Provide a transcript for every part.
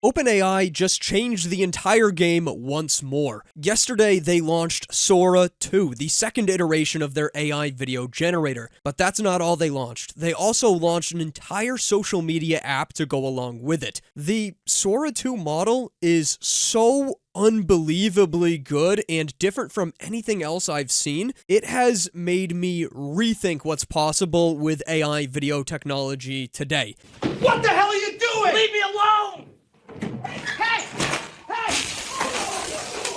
OpenAI just changed the entire game once more. Yesterday, they launched Sora 2, the second iteration of their AI video generator. But that's not all they launched. They also launched an entire social media app to go along with it. The Sora 2 model is so unbelievably good and different from anything else I've seen. It has made me rethink what's possible with AI video technology today. What the hell are you doing? Leave me alone! Hey!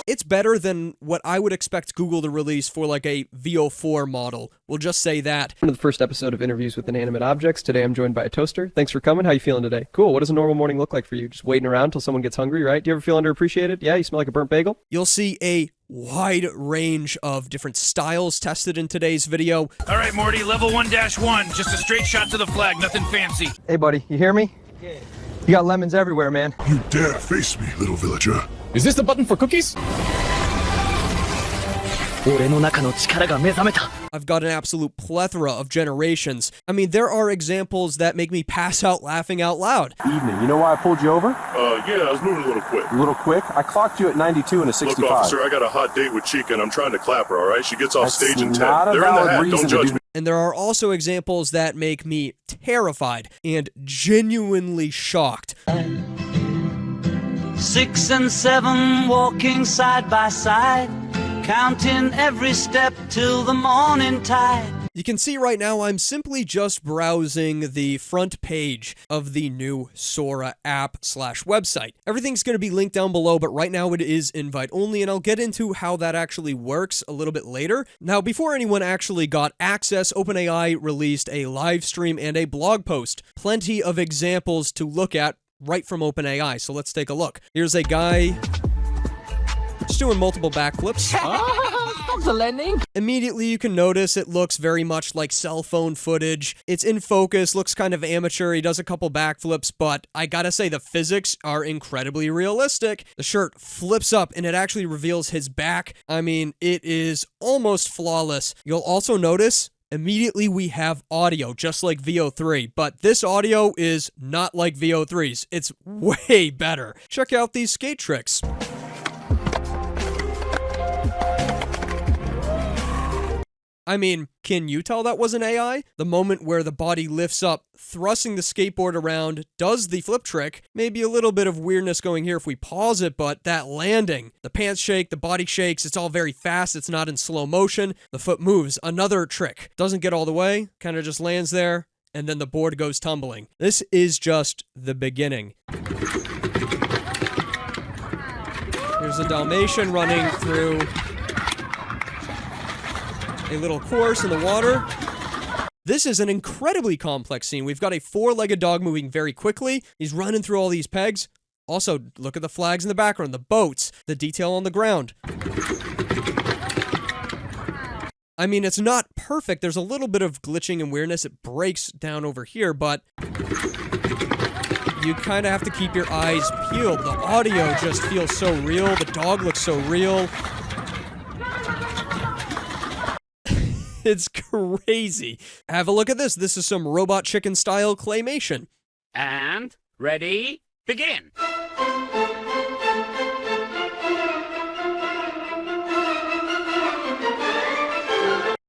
It's better than what I would expect Google to release for like a VO4 model. We'll just say that. Welcome to the first episode of Interviews with Inanimate Objects. Today I'm joined by a toaster. Thanks for coming. How you feeling today? Cool. What does a normal morning look like for you? Just waiting around till someone gets hungry, right? Do you ever feel underappreciated? Yeah, you smell like a burnt bagel? You'll see a wide range of different styles tested in today's video. All right, Morty, level 1-1. Just a straight shot to the flag, nothing fancy. Hey, buddy, you hear me? Yeah. You got lemons everywhere, man. You dare face me, little villager. Is this the button for cookies? I've got an absolute plethora of generations. I mean, there are examples that make me pass out laughing out loud. Evening. You know why I pulled you over? Yeah, I was moving a little quick. A little quick? I clocked you at 92 and a 65. Look, officer, I got a hot date with Chica and I'm trying to clap her, all right? She gets off stage in 10. not a They're in the valid hat, reason don't to judge do- me. And there are also examples that make me terrified and genuinely shocked. 6 and 7 walking side by side, counting every step till the morning tide. You can see right now I'm simply just browsing the front page of the new Sora app/website. Everything's going to be linked down below, but right now it is invite only, and I'll get into how that actually works a little bit later. Now, before anyone actually got access, OpenAI released a live stream and a blog post. Plenty of examples to look at right from OpenAI, so let's take a look. Here's a guy just doing multiple backflips. Immediately you can notice it looks very much like cell phone footage. It's in focus, looks kind of amateur. He does a couple backflips, but I gotta say the physics are incredibly realistic. The shirt flips up and it actually reveals his back. I mean, it is almost flawless. You'll also notice immediately we have audio, just like VO3, but this audio is not like VO3's. It's way better. Check out these skate tricks. I mean, can you tell that was an AI? The moment where the body lifts up, thrusting the skateboard around, does the flip trick. Maybe a little bit of weirdness going here if we pause it, but that landing, the pants shake, the body shakes, it's all very fast, it's not in slow motion. The foot moves, another trick. Doesn't get all the way, kind of just lands there, and then the board goes tumbling. This is just the beginning. Here's a Dalmatian running through a little course in the water. This is an incredibly complex scene. We've got a four-legged dog moving very quickly. He's running through all these pegs. Also, look at the flags in the background, the boats, the detail on the ground. I mean, it's not perfect. There's a little bit of glitching and weirdness. It breaks down over here, but you kind of have to keep your eyes peeled. The audio just feels so real. The dog looks so real. It's crazy. Have a look at this. This is some Robot Chicken style claymation. And ready, begin.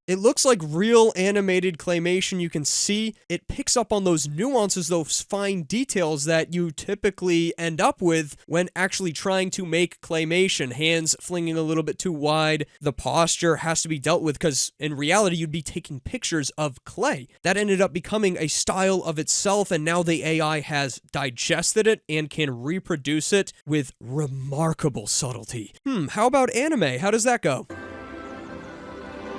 It looks like real animated claymation. You can see it picks up on those nuances, those fine details that you typically end up with when actually trying to make claymation. Hands flinging a little bit too wide. The posture has to be dealt with because in reality, you'd be taking pictures of clay. That ended up becoming a style of itself, and now the AI has digested it and can reproduce it with remarkable subtlety. How about anime? How does that go?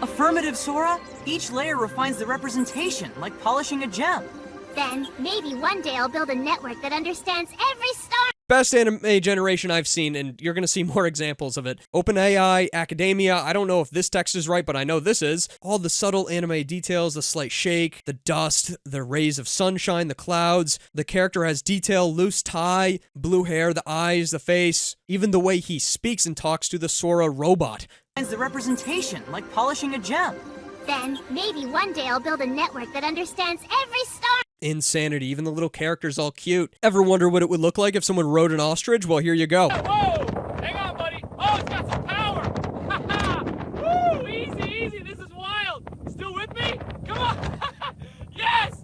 Affirmative, Sora. Each layer refines the representation, like polishing a gem. Then, maybe one day I'll build a network that understands every star. Best anime generation I've seen, and you're gonna see more examples of it. OpenAI, Academia, I don't know if this text is right, but I know this is. All the subtle anime details, the slight shake, the dust, the rays of sunshine, the clouds. The character has detail, loose tie, blue hair, the eyes, the face, even the way he speaks and talks to the Sora robot. The representation, like polishing a gem. Then, maybe one day I'll build a network that understands every star. Insanity. Even the little character's all cute. Ever wonder what it would look like if someone rode an ostrich? Well, here you go. Whoa! Hang on, buddy. Oh, it's got some power. Ha Woo! Easy. This is wild. Still with me? Come on. Yes!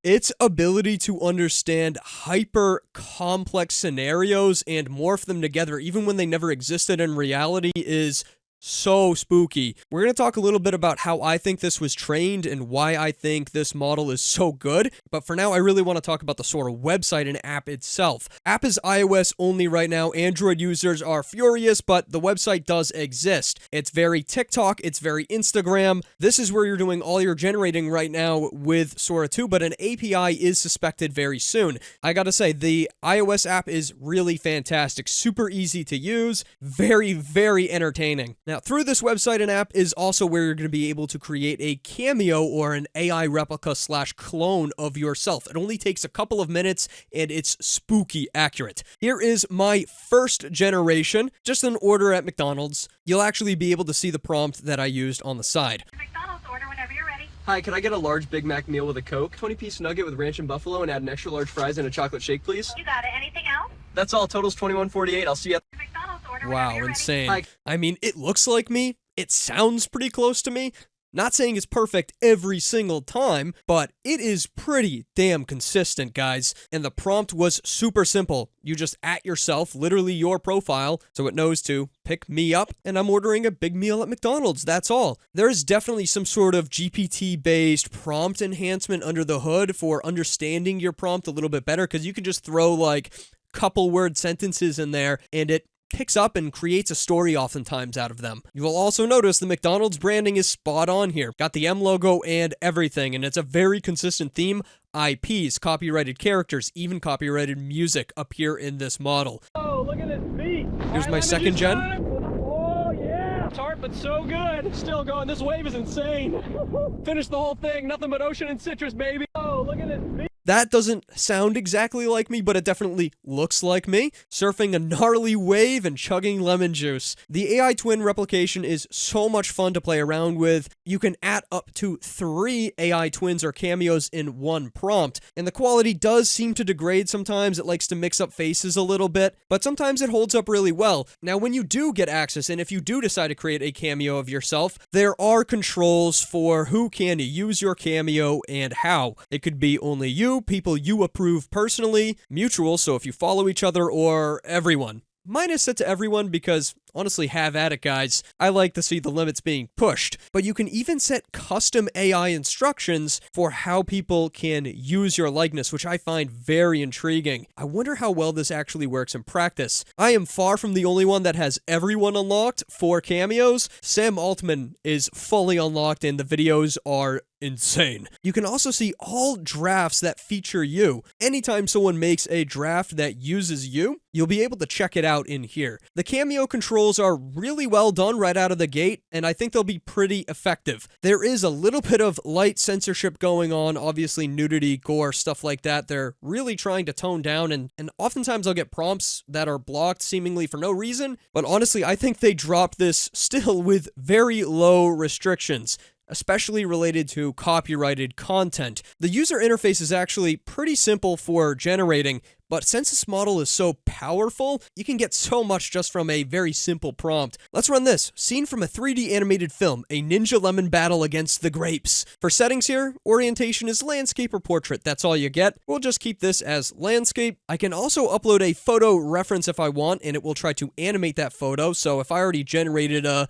Its ability to understand hyper complex scenarios and morph them together, even when they never existed in reality, is so spooky. We're going to talk a little bit about how I think this was trained and why I think this model is so good. But for now, I really want to talk about the Sora website and app itself. App is iOS only right now. Android users are furious, but the website does exist. It's very TikTok. It's very Instagram. This is where you're doing all your generating right now with Sora 2, but an API is suspected very soon. I gotta say, the iOS app is really fantastic. Super easy to use. Very, very entertaining. Now, through this website and app is also where you're going to be able to create a cameo or an AI replica / clone of yourself. It only takes a couple of minutes and it's spooky accurate. Here is my first generation, just an order at McDonald's. You'll actually be able to see the prompt that I used on the side. McDonald's order whenever you're ready. Hi, can I get a large Big Mac meal with a Coke, 20-piece nugget with ranch and buffalo, and add an extra large fries and a chocolate shake, please? You got it. Anything else? That's all. Total's $21.48. I'll see you at... McDonald's order Wow, whenever you're insane. Hi. I mean, it looks like me. It sounds pretty close to me. Not saying it's perfect every single time, but it is pretty damn consistent, guys. And the prompt was super simple. You just at yourself, literally your profile, so it knows to pick me up, and I'm ordering a big meal at McDonald's. That's all. There is definitely some sort of GPT-based prompt enhancement under the hood for understanding your prompt a little bit better, because you can just throw like couple word sentences in there, and it picks up and creates a story oftentimes out of them. You will also notice the McDonald's branding is spot on here. Got the M logo and everything, and it's a very consistent theme. IPs, copyrighted characters, even copyrighted music appear in this model. Oh, look at this beat. Here's my second gen. Oh, yeah. Tart, but so good. Still going. This wave is insane. Finished the whole thing. Nothing but ocean and citrus, baby. Oh, look at this beat. That doesn't sound exactly like me, but it definitely looks like me. Surfing a gnarly wave and chugging lemon juice. The AI twin replication is so much fun to play around with. You can add up to 3 AI twins or cameos in one prompt, and the quality does seem to degrade sometimes. It likes to mix up faces a little bit, but sometimes it holds up really well. Now, when you do get access, and if you do decide to create a cameo of yourself, there are controls for who can use your cameo and how. It could be only you, people you approve personally, mutual, so if you follow each other, or everyone. Mine is set to everyone because, honestly, have at it, guys. I like to see the limits being pushed. But you can even set custom AI instructions for how people can use your likeness, which I find very intriguing. I wonder how well this actually works in practice. I am far from the only one that has everyone unlocked for cameos. Sam Altman is fully unlocked and the videos are insane. You can also see all drafts that feature you. Anytime someone makes a draft that uses you, you'll be able to check it out in here. The cameo controls are really well done right out of the gate, and I think they'll be pretty effective. There is a little bit of light censorship going on, obviously nudity, gore, stuff like that. They're really trying to tone down, and oftentimes I'll get prompts that are blocked seemingly for no reason, but honestly, I think they dropped this still with very low restrictions, especially related to copyrighted content. The user interface is actually pretty simple for generating, but since this model is so powerful, you can get so much just from a very simple prompt. Let's run this. Scene from a 3D animated film, a ninja lemon battle against the grapes. For settings here, orientation is landscape or portrait. That's all you get. We'll just keep this as landscape. I can also upload a photo reference if I want, and it will try to animate that photo. So if I already generated a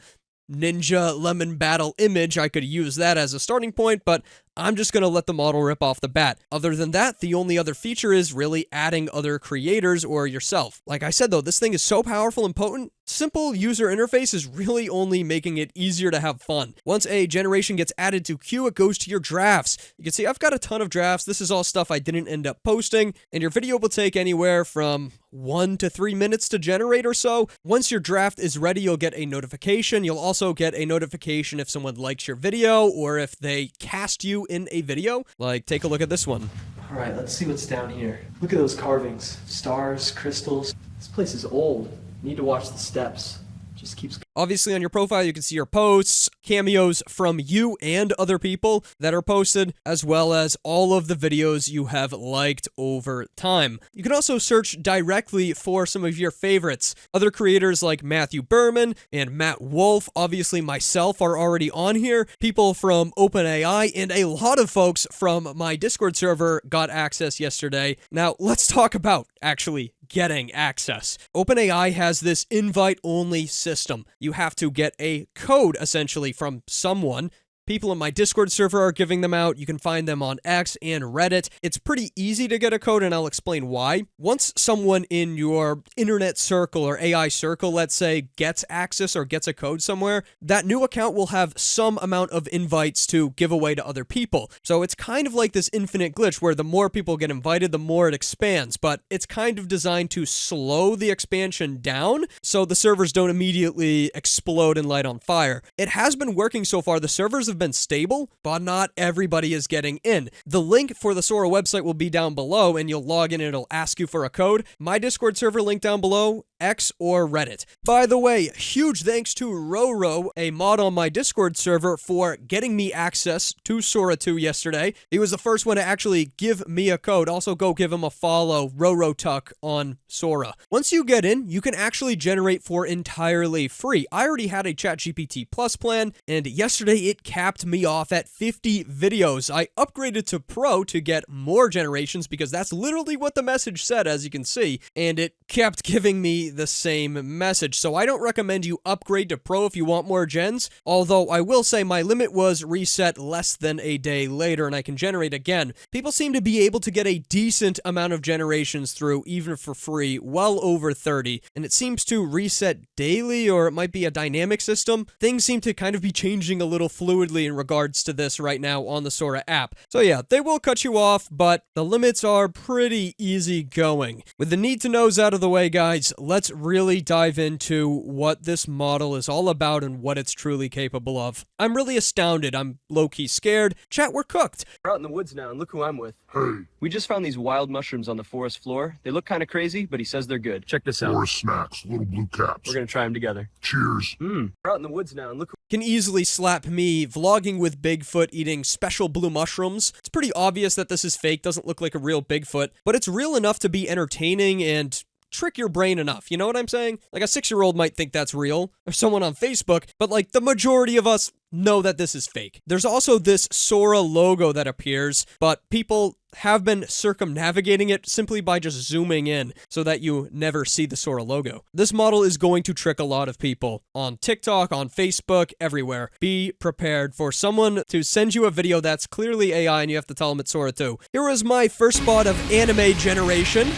ninja lemon battle image, I could use that as a starting point, but I'm just going to let the model rip off the bat. Other than that, the only other feature is really adding other creators or yourself. Like I said though, this thing is so powerful and potent, simple user interface is really only making it easier to have fun. Once a generation gets added to queue, it goes to your drafts. You can see I've got a ton of drafts. This is all stuff I didn't end up posting, and your video will take anywhere from 1 to 3 minutes to generate or so. Once your draft is ready, you'll get a notification. You'll also get a notification if someone likes your video or if they cast you in a video. Like, take a look at this one. All right, let's see what's down here. Look at those carvings. Stars, crystals. This place is old. Need to watch the steps. Just keeps. Obviously, on your profile, you can see your posts, cameos from you and other people that are posted, as well as all of the videos you have liked over time. You can also search directly for some of your favorites. Other creators like Matthew Berman and Matt Wolf, obviously myself, are already on here. People from OpenAI and a lot of folks from my Discord server got access yesterday. Now, let's talk about actually getting access. OpenAI has this invite-only system. You have to get a code, essentially, from someone. People in my Discord server are giving them out. You can find them on X and Reddit. It's pretty easy to get a code, and I'll explain why. Once someone in your internet circle or AI circle, let's say, gets access or gets a code somewhere, that new account will have some amount of invites to give away to other people. So it's kind of like this infinite glitch where the more people get invited, the more it expands, but it's kind of designed to slow the expansion down so the servers don't immediately explode and light on fire. It has been working so far. The servers have been stable, but not everybody is getting in. The link for the Sora website will be down below, and you'll log in and it'll ask you for a code. My Discord server link down below, X or Reddit. By the way, huge thanks to Roro, a mod on my Discord server, for getting me access to Sora 2 yesterday. He was the first one to actually give me a code. Also, go give him a follow, RoroTuck, on Sora. Once you get in, you can actually generate for entirely free. I already had a ChatGPT Plus plan, and yesterday it capped me off at 50 videos. I upgraded to Pro to get more generations because that's literally what the message said, as you can see, and it kept giving me the same message. So I don't recommend you upgrade to Pro if you want more gens, although I will say my limit was reset less than a day later and I can generate again. People seem to be able to get a decent amount of generations through, even for free, well over 30, and it seems to reset daily, or it might be a dynamic system. Things seem to kind of be changing a little fluidly in regards to this right now on the SORA app. So yeah, they will cut you off, but the limits are pretty easy going. With the need to knows out of the way, guys, let's really dive into what this model is all about and what it's truly capable of. I'm really astounded. I'm low-key scared. Chat, we're cooked. We're out in the woods now, and look who I'm with. Hey, We just found these wild mushrooms on the forest floor. They look kind of crazy, but he says they're good. Check this out. forest snacks, little blue caps. We're gonna try them together. Cheers. We're out in the woods now, and look. Can easily slap me vlogging with Bigfoot eating special blue mushrooms. It's pretty obvious that this is fake, doesn't look like a real Bigfoot, but it's real enough to be entertaining and trick your brain enough, you know what I'm saying? Like a 6-year-old might think that's real, or someone on Facebook, but like the majority of us know that this is fake. There's also this Sora logo that appears, but people have been circumnavigating it simply by just zooming in so that you never see the Sora logo. This model is going to trick a lot of people on TikTok, on Facebook, everywhere. Be prepared for someone to send you a video that's clearly AI and you have to tell them it's Sora 2. Here is my first spot of anime generation.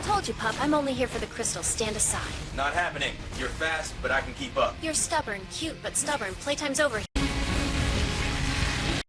Told you, pup, I'm only here for the crystals. Stand aside. Not happening. You're fast, but I can keep up. You're stubborn, cute, but stubborn. Playtime's over.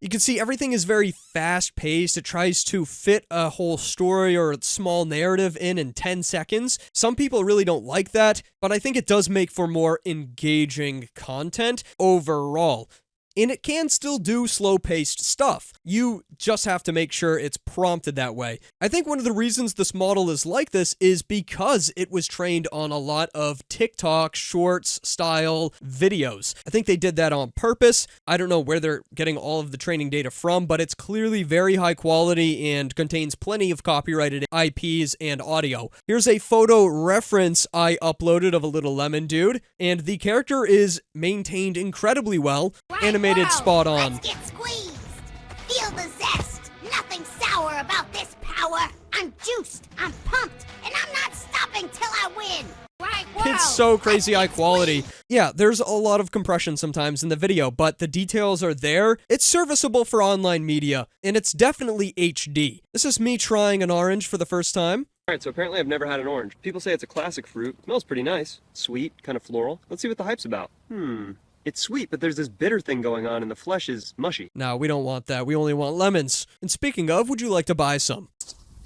You can see everything is very fast-paced. It tries to fit a whole story or a small narrative in 10 seconds. Some people really don't like that, but I think it does make for more engaging content overall. And it can still do slow-paced stuff. You just have to make sure it's prompted that way. I think one of the reasons this model is like this is because it was trained on a lot of TikTok shorts style videos. I think they did that on purpose. I don't know where they're getting all of the training data from, but it's clearly very high quality and contains plenty of copyrighted IPs and audio. Here's a photo reference I uploaded of a little lemon dude, and the character is maintained incredibly well. Animated spot on. Let's get squeezed. Feel the zest. Nothing sour about this power. I'm juiced. I'm pumped. And I'm not stopping till I win. Right, it's so crazy high quality. Yeah, there's a lot of compression sometimes in the video, but the details are there. It's serviceable for online media, and it's definitely HD. This is me trying an orange for the first time. Alright, so apparently I've never had an orange. People say it's a classic fruit. Smells pretty nice. Sweet, kind of floral. Let's see what the hype's about. It's sweet, but there's this bitter thing going on and the flesh is mushy. No, we don't want that. We only want lemons. And speaking of, would you like to buy some?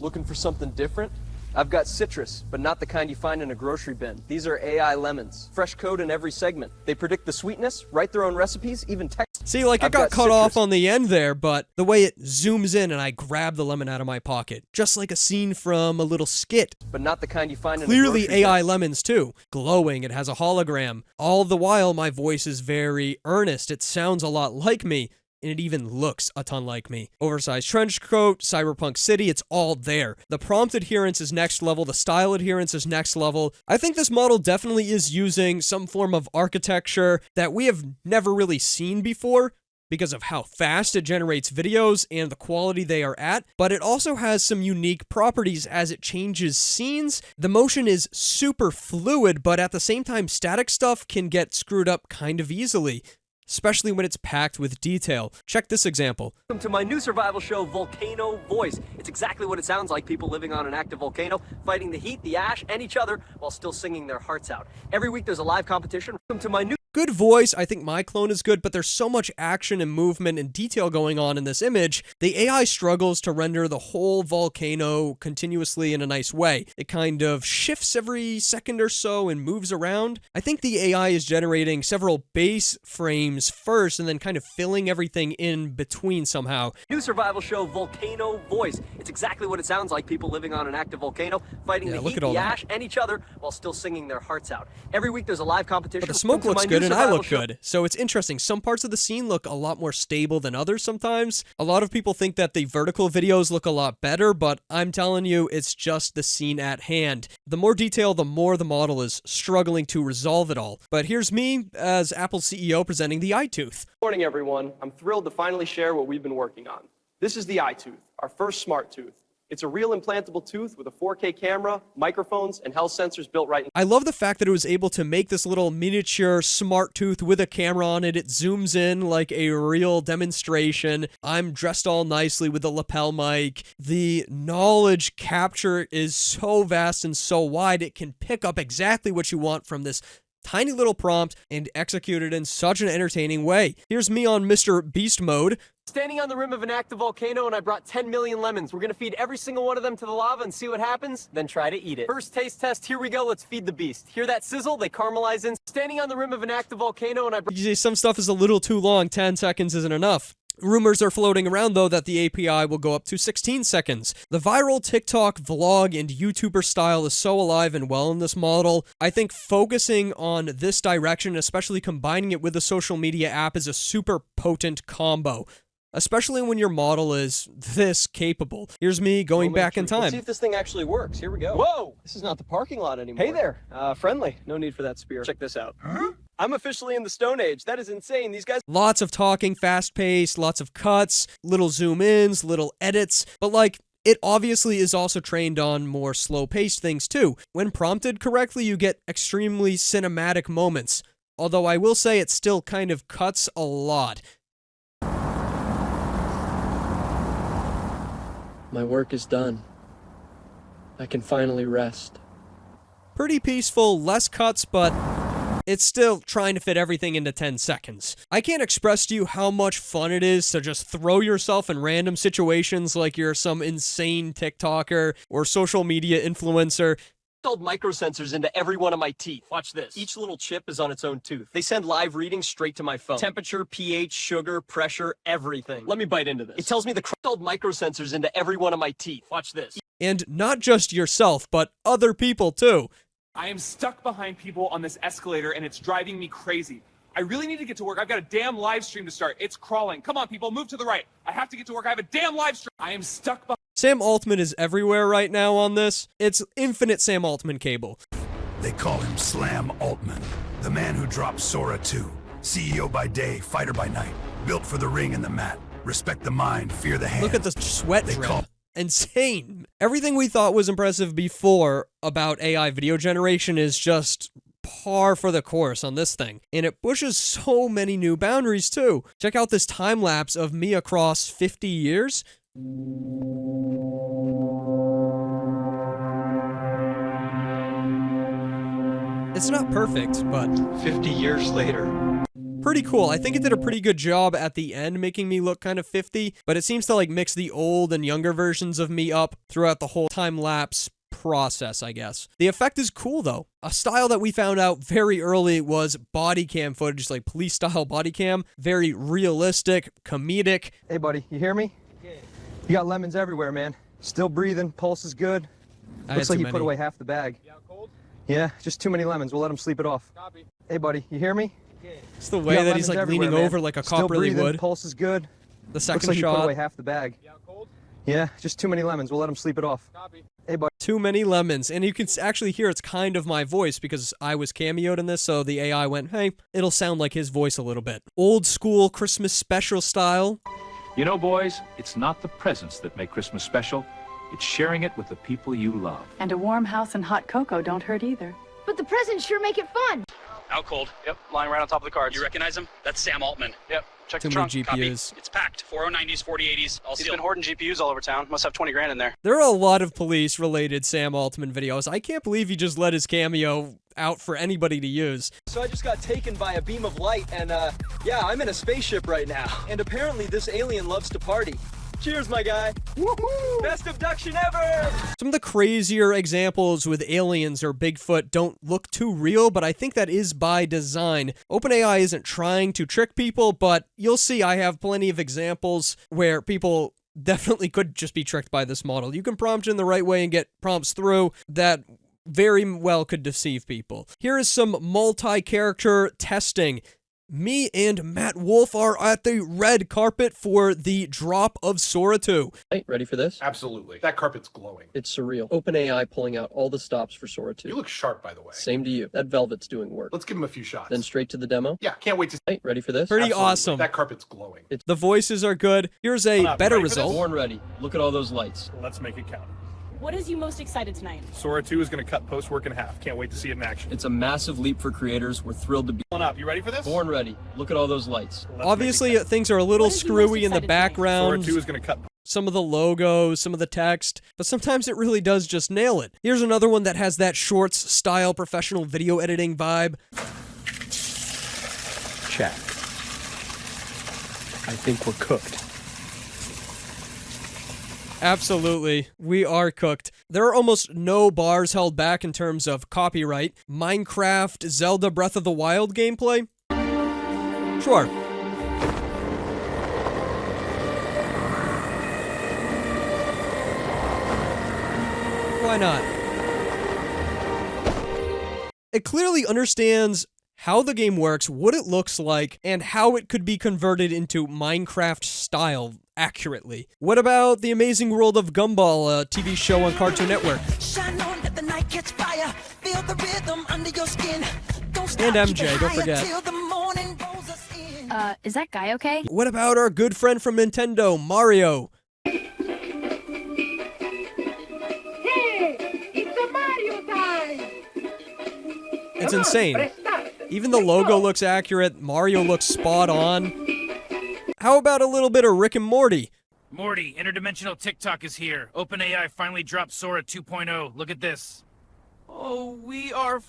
Looking for something different? I've got citrus, but not the kind you find in a grocery bin. These are AI lemons. Fresh code in every segment. They predict the sweetness, write their own recipes, even text. See, like, it got cut off on the end there, but the way it zooms in and I grab the lemon out of my pocket, just like a scene from a little skit. But not the kind you find in a Clearly grocery bin. AI lemons too. Glowing, it has a hologram. All the while, my voice is very earnest. It sounds a lot like me, and it even looks a ton like me. Oversized trench coat, cyberpunk city, it's all there. The prompt adherence is next level, the style adherence is next level. I think this model definitely is using some form of architecture that we have never really seen before, because of how fast it generates videos and the quality they are at, but it also has some unique properties as it changes scenes. The motion is super fluid, but at the same time, static stuff can get screwed up kind of easily, especially when it's packed with detail. Check this example. Welcome to my new survival show, Volcano Voice. It's exactly what it sounds like, people living on an active volcano, fighting the heat, the ash, and each other while still singing their hearts out. Every week there's a live competition. Welcome to my new... Good voice, I think my clone is good, but there's so much action and movement and detail going on in this image, the AI struggles to render the whole volcano continuously in a nice way. It kind of shifts every second or so and moves around. I think the AI is generating several base frames first and then kind of filling everything in between somehow. New survival show, Volcano Voice. It's exactly what it sounds like, people living on an active volcano, fighting the heat, the ash, and each other while still singing their hearts out. Every week there's a live competition. But the smoke looks good and I look good, so it's interesting. Some parts of the scene look a lot more stable than others sometimes. A lot of people think that the vertical videos look a lot better, but I'm telling you, it's just the scene at hand. The more detail, the more the model is struggling to resolve it all. But here's me as Apple's CEO presenting the iTooth. Good morning, everyone. I'm thrilled to finally share what we've been working on. This is the iTooth, our first smart tooth. It's a real implantable tooth with a 4K camera, microphones, and health sensors built right in. I love the fact that it was able to make this little miniature smart tooth with a camera on it. It zooms in like a real demonstration. I'm dressed all nicely with a lapel mic. The knowledge capture is so vast and so wide, it can pick up exactly what you want from this tiny little prompt and execute it in such an entertaining way. Here's me on Mr. Beast mode. Standing on the rim of an active volcano, and I brought 10 million lemons. We're gonna feed every single one of them to the lava and see what happens, then try to eat it. First taste test, here we go, let's feed the beast. Hear that sizzle? They caramelize in. Standing on the rim of an active volcano, and I brought... Some stuff is a little too long, 10 seconds isn't enough. Rumors are floating around, though, that the API will go up to 16 seconds. The viral TikTok, vlog, and YouTuber style is so alive and well in this model. I think focusing on this direction, especially combining it with a social media app, is a super potent combo, especially when your model is this capable. Here's me going back in time. Let's see if this thing actually works. Here we go. Whoa! This is not the parking lot anymore. Hey there. Friendly. No need for that spear. Check this out. Huh? I'm officially in the Stone Age. That is insane. These guys... Lots of talking, fast-paced, lots of cuts, little zoom-ins, little edits, but like, it obviously is also trained on more slow-paced things too. When prompted correctly, you get extremely cinematic moments, although I will say it still kind of cuts a lot. My work is done. I can finally rest. Pretty peaceful, less cuts, but it's still trying to fit everything into 10 seconds. I can't express to you how much fun it is to just throw yourself in random situations like you're some insane TikToker or social media influencer. Installed microsensors into every one of my teeth. Watch this. Each little chip is on its own tooth. They send live readings straight to my phone. Temperature, pH, sugar, pressure, everything. Let me bite into this. It tells me the installed microsensors into every one of my teeth. Watch this. And not just yourself, but other people too. I am stuck behind people on this escalator and it's driving me crazy. I really need to get to work. I've got a damn live stream to start. It's crawling. Come on, people, move to the right. I have to get to work. I have a damn live stream. I am stuck behind. Sam Altman is everywhere right now on this. It's infinite Sam Altman cable. They call him Slam Altman, the man who dropped Sora 2. CEO by day, fighter by night. Built for the ring and the mat. Respect the mind, fear the hand. Look at the sweat drip. Insane. Everything we thought was impressive before about AI video generation is just par for the course on this thing. And it pushes so many new boundaries too. Check out this time lapse of me across 50 years. It's not perfect, but 50 years later. Pretty cool. I think it did a pretty good job at the end making me look kind of 50, but it seems to like mix the old and younger versions of me up throughout the whole time lapse process, I guess. The effect is cool, though. A style that we found out very early was body cam footage, like police-style body cam. Very realistic, comedic. Hey, buddy, you hear me? You got lemons everywhere, man. Still breathing, pulse is good. Looks like you put away half the bag. Yeah, cold? Yeah, just too many lemons. We'll let him sleep it off. Copy. Hey, buddy, you hear me? It's the way that he's like leaning over like a cop really would. Pulse is good. The second Looks like shot. You put away half the bag. Yeah, cold? Yeah, just too many lemons. We'll let him sleep it off. Copy. Hey, buddy. Too many lemons. And you can actually hear it's kind of my voice because I was cameoed in this, so the AI went, hey, it'll sound like his voice a little bit. Old school Christmas special style. You know, boys, it's not the presents that make Christmas special. It's sharing it with the people you love. And a warm house and hot cocoa don't hurt either. But the presents sure make it fun. Out cold. Yep, lying right on top of the cards. You recognize him? That's Sam Altman. Yep. Check the trunk. GPUs. Copy. It's packed. 4090s, 4080s, all sealed. He's been hoarding GPUs all over town. Must have 20 grand in there. There are a lot of police-related Sam Altman videos. I can't believe he just let his cameo out for anybody to use. So I just got taken by a beam of light, and yeah, I'm in a spaceship right now. And apparently this alien loves to party. Cheers, my guy. Woohoo! Best abduction ever! Some of the crazier examples with aliens or Bigfoot don't look too real, but I think that is by design. OpenAI isn't trying to trick people, but you'll see I have plenty of examples where people definitely could just be tricked by this model. You can prompt in the right way and get prompts through that very well could deceive people. Here is some multi-character testing. Me and Matt Wolf are at the red carpet for the drop of Sora 2. Hey, ready for this? Absolutely. That carpet's glowing. It's surreal. OpenAI pulling out all the stops for Sora 2. You look sharp, by the way. Same to you. That velvet's doing work. Let's give him a few shots. Then straight to the demo? Yeah, can't wait to... Hey, ready for this? Pretty Absolutely. awesome. That carpet's glowing. The voices are good. Here's a better result. Born ready. Look at all those lights. Let's make it count. What is you most excited tonight? Sora 2 is going to cut post-work in half. Can't wait to see it in action. It's a massive leap for creators. We're thrilled to be up. You ready for this? born ready. Look at all those lights. Obviously, things are a little screwy in the Sora background. 2 is going to cut... Some of the logos, some of the text, but sometimes it really does just nail it. Here's another one that has that shorts style professional video editing vibe. Check. I think we're cooked. Absolutely. We are cooked. There are almost no bars held back in terms of copyright. Minecraft, Zelda Breath of the Wild gameplay? Sure. Why not? It clearly understands how the game works, what it looks like, and how it could be converted into Minecraft style accurately. What about The Amazing World of Gumball, a TV show on Cartoon Network? Shine on, let the night catch fire. Feel the rhythm under your skin. Don't stop, And keep it MJ, don't higher forget. till the morning rolls us in. Is that guy okay? What about our good friend from Nintendo, Mario? Hey, it's a Mario time! It's insane. Even the logo looks accurate, Mario looks spot on. How about a little bit of Rick and Morty? Morty, interdimensional TikTok is here. OpenAI finally dropped Sora 2.0. Look at this. Oh, we are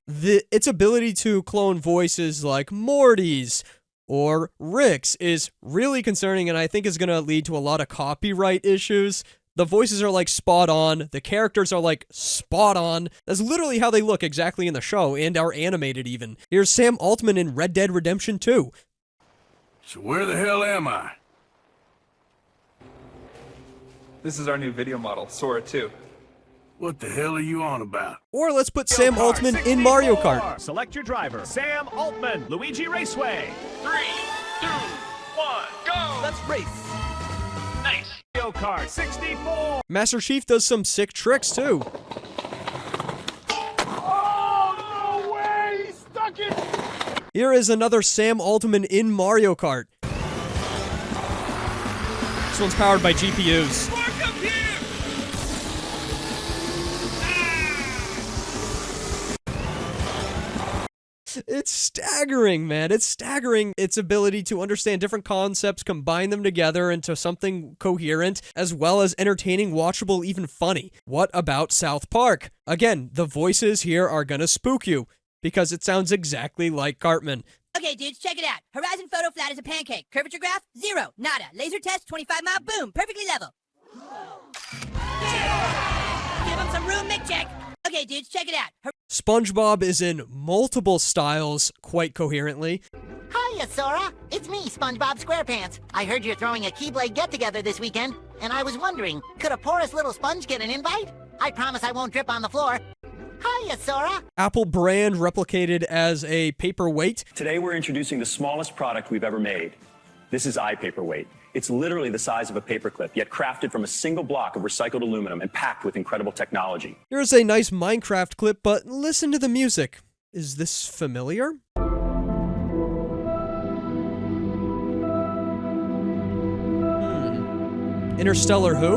Its ability to clone voices like Morty's or Rick's is really concerning, and I think is going to lead to a lot of copyright issues. The voices are like spot on, the characters are like spot on. That's literally how they look exactly in the show, and are animated even. Here's Sam Altman in Red Dead Redemption 2. So where the hell am I? This is our new video model, Sora 2. What the hell are you on about? Or let's put Sam Altman in Mario Kart. Select your driver, Sam Altman, Luigi Raceway. 3, 2, 1, go! Let's race. Nice. Mario Kart 64. Master Chief does some sick tricks too. Oh, no way! He stuck it! Here is another Sam Altman in Mario Kart. This one's powered by GPUs. It's staggering, man. It's staggering its ability to understand different concepts, combine them together into something coherent, as well as entertaining, watchable, even funny. What about South Park? Again, the voices here are gonna spook you, because it sounds exactly like Cartman. Okay, dudes, check it out. Horizon photo flat as a pancake. Curvature graph, 0. Nada. Laser test, 25 mile, boom. Perfectly level. Give him some room, Mick. Okay, dudes, check it out. SpongeBob is in multiple styles quite coherently. Hiya, Sora. It's me, SpongeBob SquarePants. I heard you're throwing a Keyblade get-together this weekend, and I was wondering, could a porous little sponge get an invite? I promise I won't drip on the floor. Hiya, Sora. Apple brand replicated as a paperweight. Today we're introducing the smallest product we've ever made. This is iPaperweight. It's literally the size of a paperclip, yet crafted from a single block of recycled aluminum and packed with incredible technology. Here's a nice Minecraft clip, but listen to the music. Is this familiar? Interstellar Who?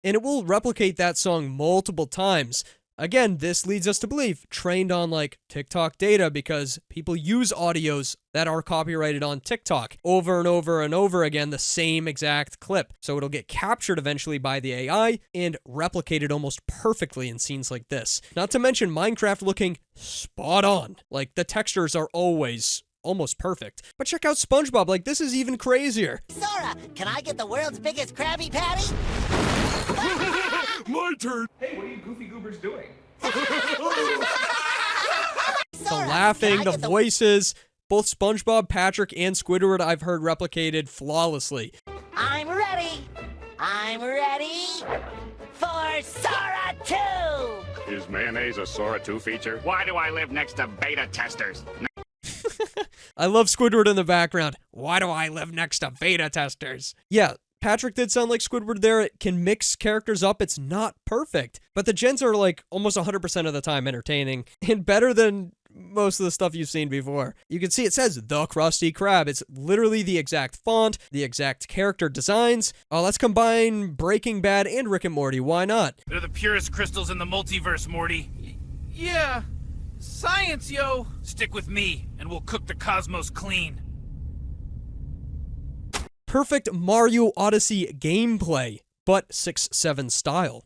And it will replicate that song multiple times. Again, this leads us to believe, trained on like TikTok data, because people use audios that are copyrighted on TikTok over and over and over again, the same exact clip. So it'll get captured eventually by the AI and replicated almost perfectly in scenes like this. Not to mention Minecraft looking spot on. Like the textures are always almost perfect. But check out SpongeBob, like this is even crazier. Sora, can I get the world's biggest Krabby Patty? My turn. Hey, what are you goofy goobers doing? The laughing, the voices, both SpongeBob, Patrick, and Squidward I've heard replicated flawlessly. I'm ready. I'm ready for Sora 2. Is mayonnaise a Sora 2 feature? Why do I live next to beta testers? I love Squidward in the background. Why do I live next to beta testers? Yeah, Patrick did sound like Squidward there. It can mix characters up. It's not perfect, but the gens are like almost 100% of the time entertaining and better than most of the stuff you've seen before. You can see it says The Krusty Krab. It's literally the exact font, the exact character designs. Oh, let's combine Breaking Bad and Rick and Morty. Why not? They're the purest crystals in the multiverse, Morty. Yeah, science, yo. Stick with me, and we'll cook the cosmos clean. Perfect Mario Odyssey gameplay, but 6-7 style.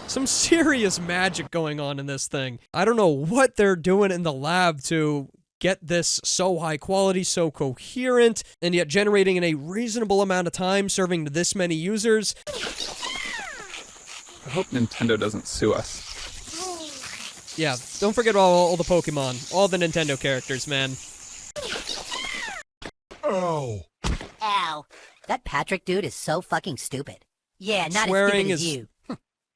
Some serious magic going on in this thing. I don't know what they're doing in the lab to get this so high quality, so coherent, and yet generating in a reasonable amount of time, serving to this many users. I hope Nintendo doesn't sue us. Yeah, don't forget about all the Pokemon, all the Nintendo characters, man. Oh. Ow. That Patrick dude is so fucking stupid. Yeah, not Swearing as stupid as you.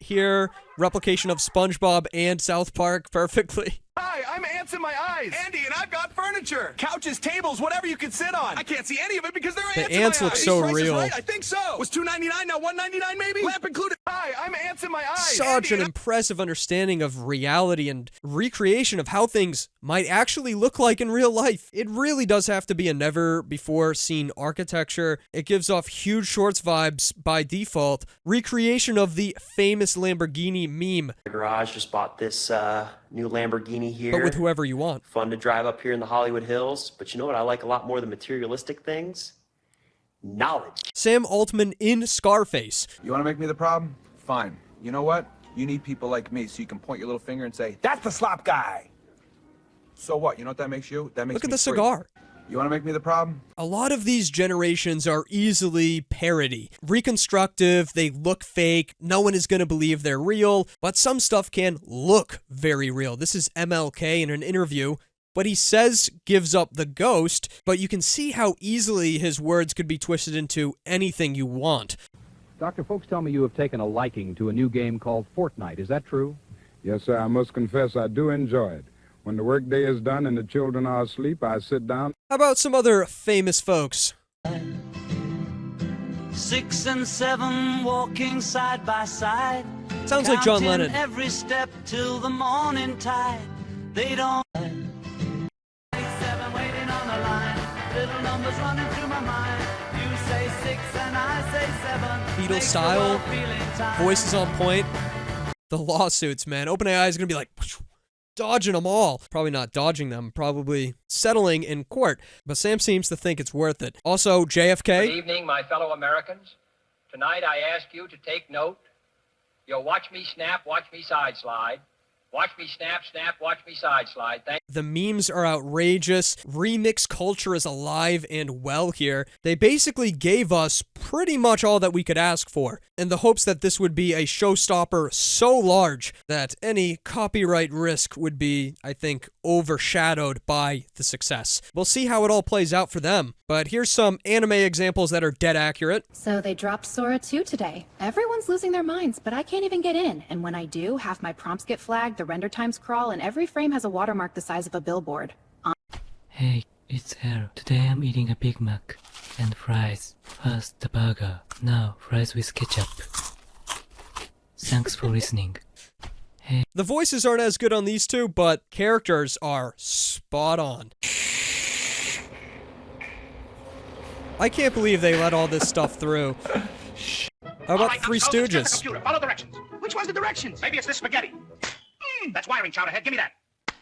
Here, replication of SpongeBob and South Park perfectly. Hi, I'm ants in my eyes. Andy, and I've got furniture. Couches, tables, whatever you can sit on. I can't see any of it because there are ants in my eyes. The ants look so real. Right? I think so. Was $2.99 now $1.99 maybe? Lamp included. Hi, I'm ants in my eyes. Such an impressive understanding of reality and recreation of how things might actually look like in real life. It really does have to be a never-before-seen architecture. It gives off huge Shorts vibes by default. Recreation of the famous Lamborghini meme. The garage just bought this new Lamborghini here. But with whoever you want. Fun to drive up here in the Hollywood Hills. But you know what I like a lot more than materialistic things? Knowledge. Sam Altman in Scarface. You want to make me the problem? Fine. You know what? You need people like me so you can point your little finger and say, that's the slop guy. So what? You know what that makes you? That makes Look at me the free. cigar. You want to make me the problem? A lot of these generations are easily parody. Reconstructive, they look fake, no one is going to believe they're real, but some stuff can look very real. This is MLK in an interview. What he says gives up the ghost, but you can see how easily his words could be twisted into anything you want. Dr. Folks tell me you have taken a liking to a new game called Fortnite. Is that true? Yes, sir. I must confess I do enjoy it. When the workday is done and the children are asleep, I sit down. How about some other famous folks? 6 and 7 walking side by side. Sounds like John Lennon. Every step till the morning tide. They don't. 7 waiting on the line. Little numbers running through my mind. You say 6 and I say 7. Beatles style, voices on point. The lawsuits, man. OpenAI is gonna be like dodging them all. Probably not dodging them, probably settling in court. But Sam seems to think it's worth it. Also, JFK. Good evening, my fellow Americans. Tonight I ask you to take note. You'll watch me snap, watch me side slide. Watch me snap, snap, watch me side slide. The memes are outrageous. Remix culture is alive and well here. They basically gave us pretty much all that we could ask for, in the hopes that this would be a showstopper so large that any copyright risk would be, I think, overshadowed by the success. We'll see how it all plays out for them, but here's some anime examples that are dead accurate. So they dropped Sora 2 today. Everyone's losing their minds, but I can't even get in. And when I do, half my prompts get flagged, the render times crawl, and every frame has a watermark the size of a billboard. Hey, it's Hero. Today I'm eating a Big Mac and fries. First the burger, now fries with ketchup. Thanks for listening. Hey. The voices aren't as good on these two, but characters are spot on. I can't believe they let all this stuff through. How about Three Stooges? Follow directions. Which one's the directions? Maybe it's this spaghetti. That's wiring, Chowderhead. Give me that.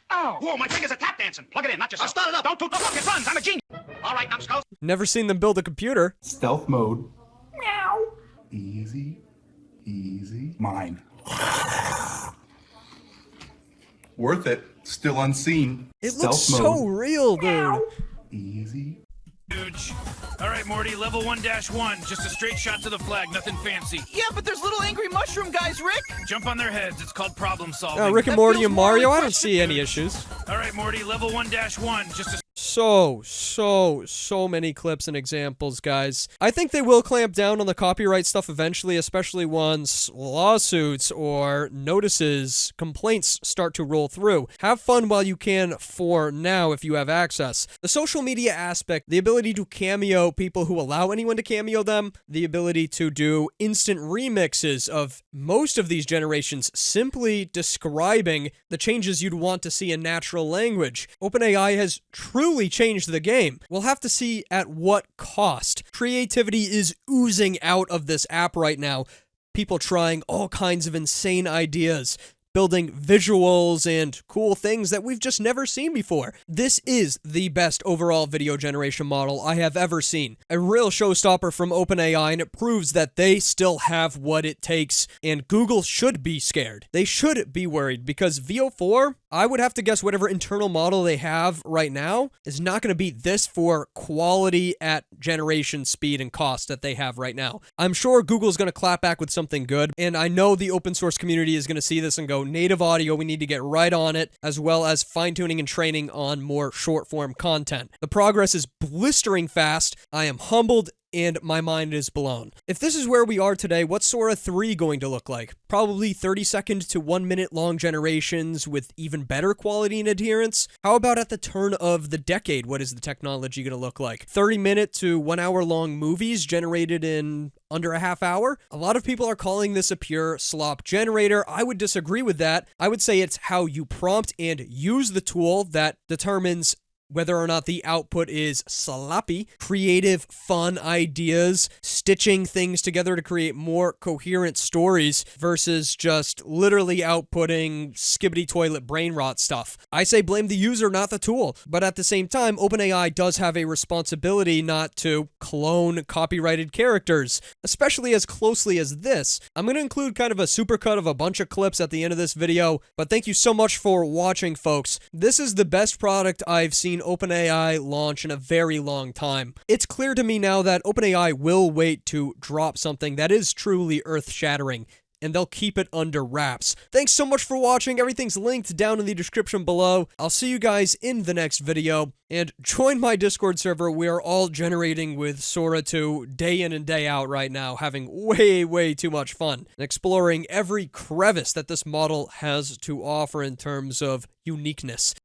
Oh. Whoa, my fingers are tap dancing. Plug it in, not yourself. I'll start it up. Don't toot the fuck, it runs. I'm a genius. All right, numbskulls. Never seen them build a computer. Stealth mode. Meow. Easy. Easy. Mine. Worth it. Still unseen. It looks so real, dude. Easy. Huge. All right, Morty, level 1-1. Just a straight shot to the flag, nothing fancy. Yeah, but there's little angry mushroom guys, Rick. Jump on their heads. It's called problem solving. Rick and Morty and Mario, I don't see any issues. All right, Morty, level 1-1. Just a So many clips and examples, guys. I think they will clamp down on the copyright stuff eventually, especially once lawsuits or notices, complaints start to roll through. Have fun while you can for now if you have access. The social media aspect, the ability to cameo people who allow anyone to cameo them, the ability to do instant remixes of most of these generations simply describing the changes you'd want to see in natural language. OpenAI has truly changed the game. We'll have to see at what cost. Creativity is oozing out of this app right now. People trying all kinds of insane ideas, building visuals and cool things that we've just never seen before. This is the best overall video generation model I have ever seen. A real showstopper from OpenAI, and it proves that they still have what it takes, and Google should be scared. They should be worried, because VO4, I would have to guess whatever internal model they have right now is not going to beat this for quality at generation speed and cost that they have right now. I'm sure Google's going to clap back with something good, and I know the open source community is going to see this and go, native audio, we need to get right on it, as well as fine-tuning and training on more short-form content. The progress is blistering fast. I am humbled and my mind is blown. If this is where we are today, what's Sora 3 going to look like? Probably 30-second to 1-minute long generations with even better quality and adherence? How about at the turn of the decade, what is the technology going to look like? 30-minute to 1-hour long movies generated in under a half hour? A lot of people are calling this a pure slop generator. I would disagree with that. I would say it's how you prompt and use the tool that determines whether or not the output is sloppy, creative, fun ideas, stitching things together to create more coherent stories versus just literally outputting skibbity toilet brain rot stuff. I say blame the user, not the tool. But at the same time, OpenAI does have a responsibility not to clone copyrighted characters, especially as closely as this. I'm going to include kind of a supercut of a bunch of clips at the end of this video, but thank you so much for watching, folks. This is the best product I've seen OpenAI launch in a very long time. It's clear to me now that OpenAI will wait to drop something that is truly earth-shattering, and they'll keep it under wraps. Thanks so much for watching. Everything's linked down in the description below. I'll see you guys in the next video, and join my Discord server. We are all generating with Sora 2 day in and day out right now, having way too much fun, and exploring every crevice that this model has to offer in terms of uniqueness.